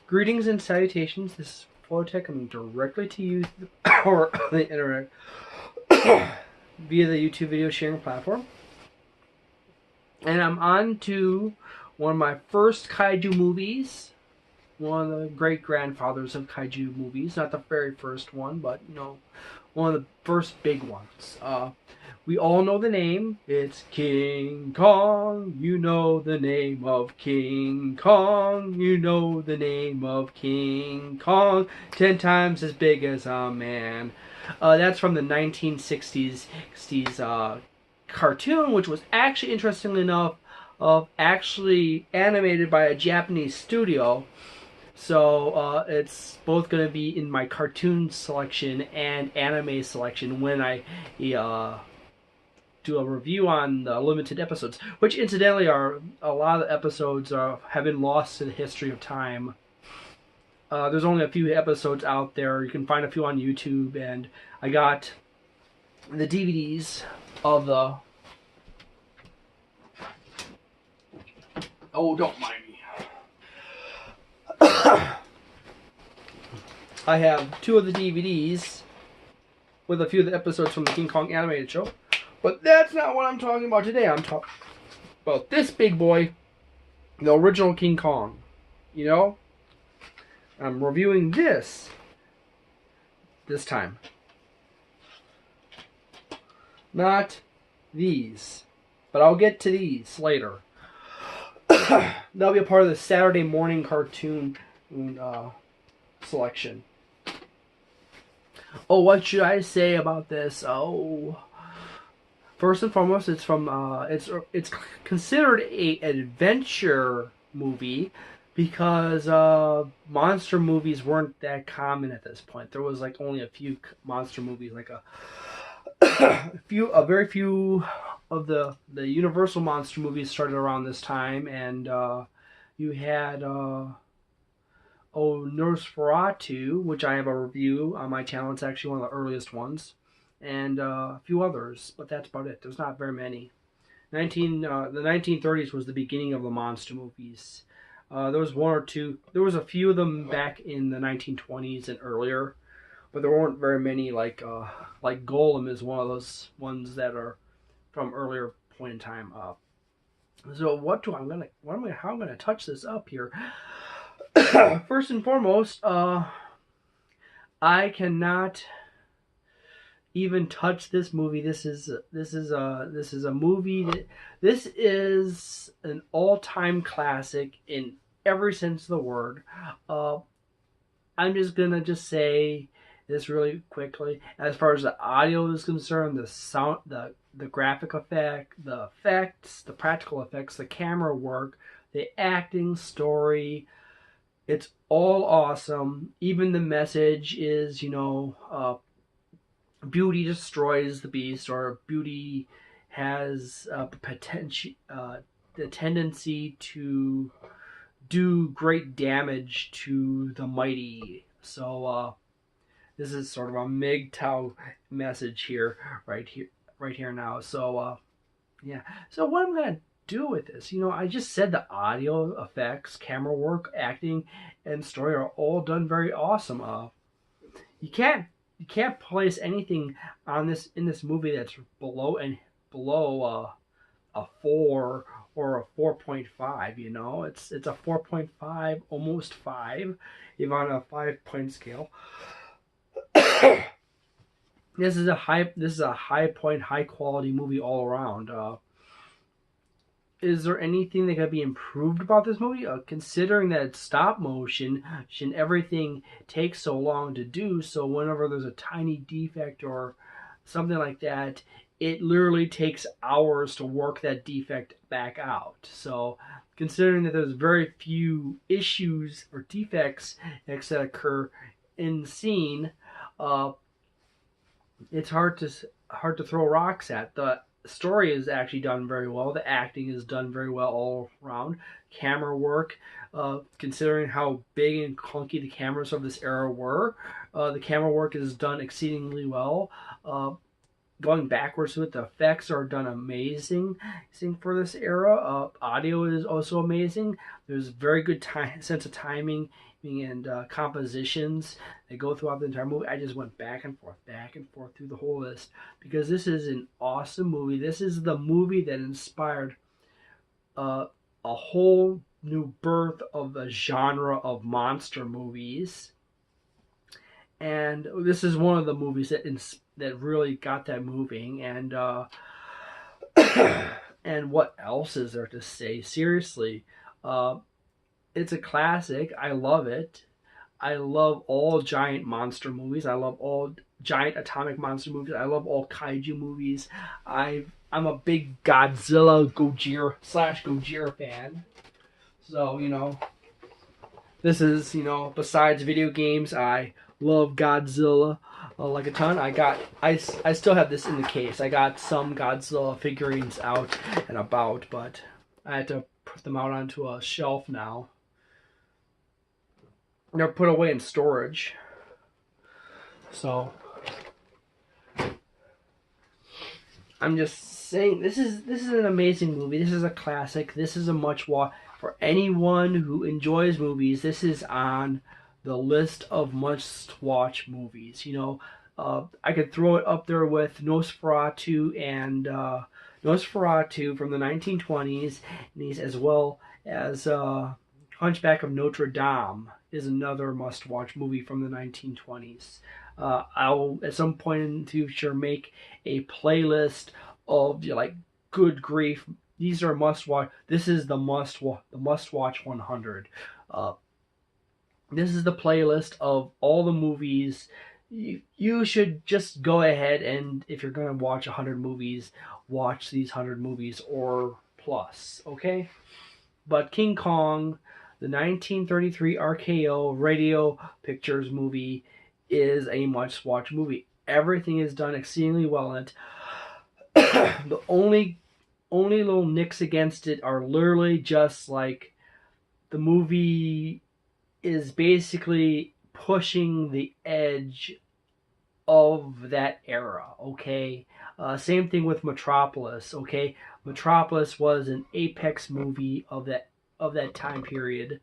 Greetings and salutations. This is Wolffoetowtech coming directly to you through the power of the internet via the YouTube video sharing platform. And I'm on to one of my first Kaiju movies. One of the great-grandfathers of Kaiju movies. Not the very first one, but, you know, one of the first big ones. We all know the name. It's King Kong. You know the name of King Kong. You know the name of King Kong. 10 times as big as a man. That's from the 1960s cartoon, which was actually, interestingly enough, actually animated by a Japanese studio. So it's both going to be in my cartoon selection and anime selection when I do a review on the limited episodes, which incidentally are a lot of the episodes have been lost to the history of time. There's only a few episodes out there. You can find a few on YouTube, and I got the DVDs of the... Oh, don't mind me. I have 2 of the DVDs with a few of the episodes from the King Kong animated show. But that's not what I'm talking about today. I'm talking about this big boy, the original King Kong. You know? I'm reviewing this time. Not these. But I'll get to these later. That'll be a part of the Saturday morning cartoon selection. Oh, what should I say about this? Oh, first and foremost, it's from it's considered an adventure movie because monster movies weren't that common at this point. There was like only a few monster movies, like a very few of the Universal monster movies started around this time, and you had Nosferatu, which I have a review on my channel. It's actually one of the earliest ones, and a few others, but that's about it. There's not very many. The 1930s was the beginning of the monster movies. There was one or two. There was a few of them back in the 1920s and earlier, but there weren't very many. Like Golem is one of those ones that are from earlier point in time. So how am I gonna touch this up here? First and foremost, I cannot even touch this movie. This is a movie this is an all-time classic in every sense of the word. I'm just gonna say this really quickly. As far as the audio is concerned, the sound, the graphic effect, the effects, the practical effects, the camera work, the acting, story, it's all awesome. Even the message is, you know, beauty destroys the beast, or beauty has the tendency to do great damage to the mighty. So this is sort of a MGTOW message here, right here now. So yeah. So what I'm gonna do with this, you know, I just said the audio effects, camera work, acting, and story are all done very awesome. You can't place anything on this in this movie that's below a 4 or a 4.5. You know, it's a 4.5, almost 5, even on a 5-point scale. This is a high point, high quality movie all around. Is there anything that could be improved about this movie? Considering that it's stop motion, everything takes so long to do, so whenever there's a tiny defect or something like that, it literally takes hours to work that defect back out. So considering that there's very few issues or defects that occur in the scene, it's hard to throw rocks at. The story is actually done very well. The acting is done very well all around. Camera work, considering how big and clunky the cameras of this era were, the camera work is done exceedingly well. going backwards with the effects are done amazing for this era. Audio is also amazing. There's very good sense of timing and compositions that go throughout the entire movie. I just went back and forth through the whole list because this is an awesome movie. This is the movie that inspired a whole new birth of the genre of monster movies. And this is one of the movies that really got that moving. And and what else is there to say? Seriously, it's a classic. I love it. I love all giant monster movies. I love all giant atomic monster movies. I love all kaiju movies. I'm a big Godzilla Gojira fan. So, this is, besides video games, I love Godzilla like a ton. I still have this in the case. I got some Godzilla figurines out and about, but I had to put them out onto a shelf now. They're put away in storage. So I'm just saying this is an amazing movie. This is a classic. This is a must-watch for anyone who enjoys movies. This is on the list of must-watch movies. I could throw it up there with Nosferatu and Nosferatu from the 1920s, as well as Hunchback of Notre Dame is another must-watch movie from the 1920s. I'll at some point in the future make a playlist of good grief, these are must-watch. This is the must-watch 100. This is the playlist of all the movies. You should just go ahead and, if you're going to watch 100 movies, watch these 100 movies or plus, okay? But King Kong, the 1933 RKO Radio Pictures movie, is a must-watch movie. Everything is done exceedingly well in it. The only little nicks against it are literally just like the movie is basically pushing the edge of that era, okay? Same thing with Metropolis, okay? Metropolis was an apex movie of that time period.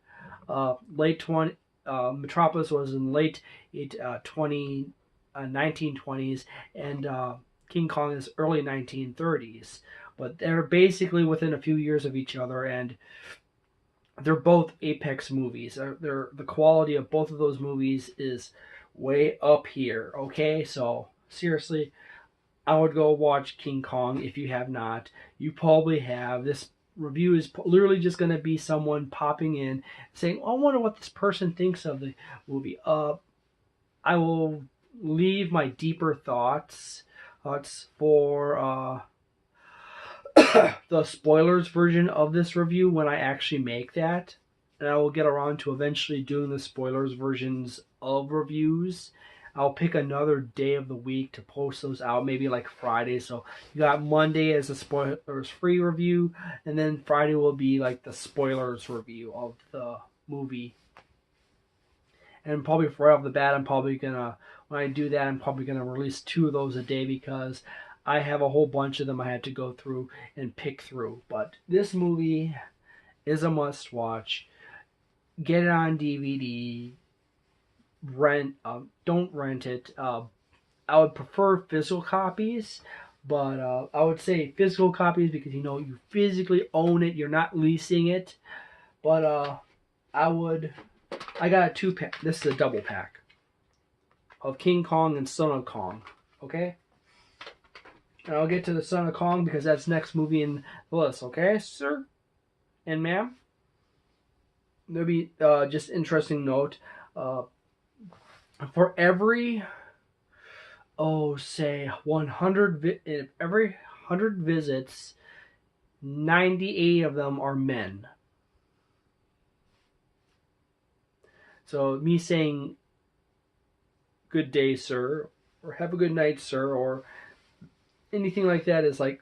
Metropolis was in late 1920s, and King Kong is early 1930s. But they're basically within a few years of each other, and they're both apex movies. The quality of both of those movies is way up here, okay? So, seriously, I would go watch King Kong if you have not. You probably have. This review is literally just going to be someone popping in saying, I wonder what this person thinks of the movie. I will leave my deeper thoughts for the spoilers version of this review when I actually make that. And I will get around to eventually doing the spoilers versions of reviews. I'll pick another day of the week to post those out, maybe like Friday. So you got Monday as a spoilers free review, and then Friday will be like the spoilers review of the movie. And probably right off the bat, when I do that, I'm probably gonna release 2 of those a day because I have a whole bunch of them I had to go through and pick through. But this movie is a must watch. Get it on DVD. Don't rent it. I would prefer physical copies, but I would say physical copies because you physically own it. You're not leasing it. But I got a 2-pack. This is a double pack of King Kong and Son of Kong. Okay. And I'll get to the Son of Kong because that's next movie in the list. Okay, sir and ma'am. There'll be just interesting note. For every, say 100, every 100 visits, 98 of them are men. So me saying, good day, sir, or have a good night, sir, or anything like that is like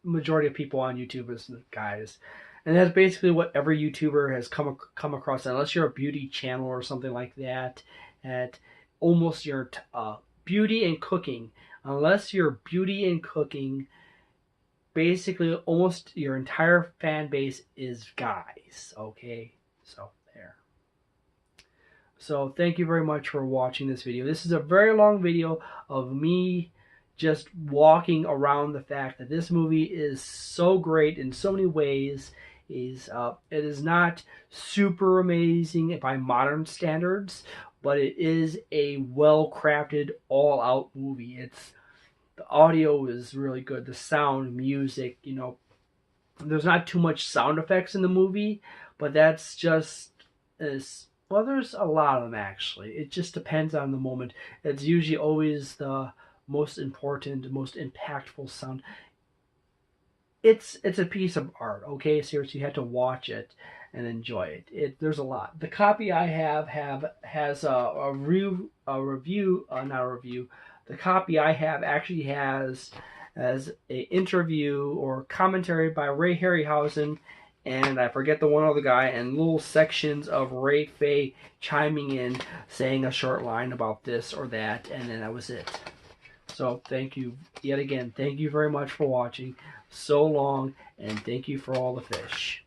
majority of people on YouTube is guys. And that's basically what every YouTuber has come across, unless you're a beauty channel or something like that, at almost your beauty and cooking. unless you're beauty and cooking, basically almost your entire fan base is guys. Okay, so there. So thank you very much for watching this video. This is a very long video of me just walking around the fact that this movie is so great in so many ways. It is not super amazing by modern standards, but it is a well-crafted, all-out movie. The audio is really good. The sound, music, there's not too much sound effects in the movie, but that's just as well. There's a lot of them actually. It just depends on the moment. It's usually always the most important, most impactful sound. It's a piece of art. Okay, seriously, you have to watch it and enjoy it. There's a lot. The copy I has a review, not a review. The copy I have actually has as a interview or commentary by Ray Harryhausen, and I forget the one other guy, and little sections of Ray Fay chiming in, saying a short line about this or that, and then that was it. So thank you yet again. Thank you very much for watching so long, and thank you for all the fish.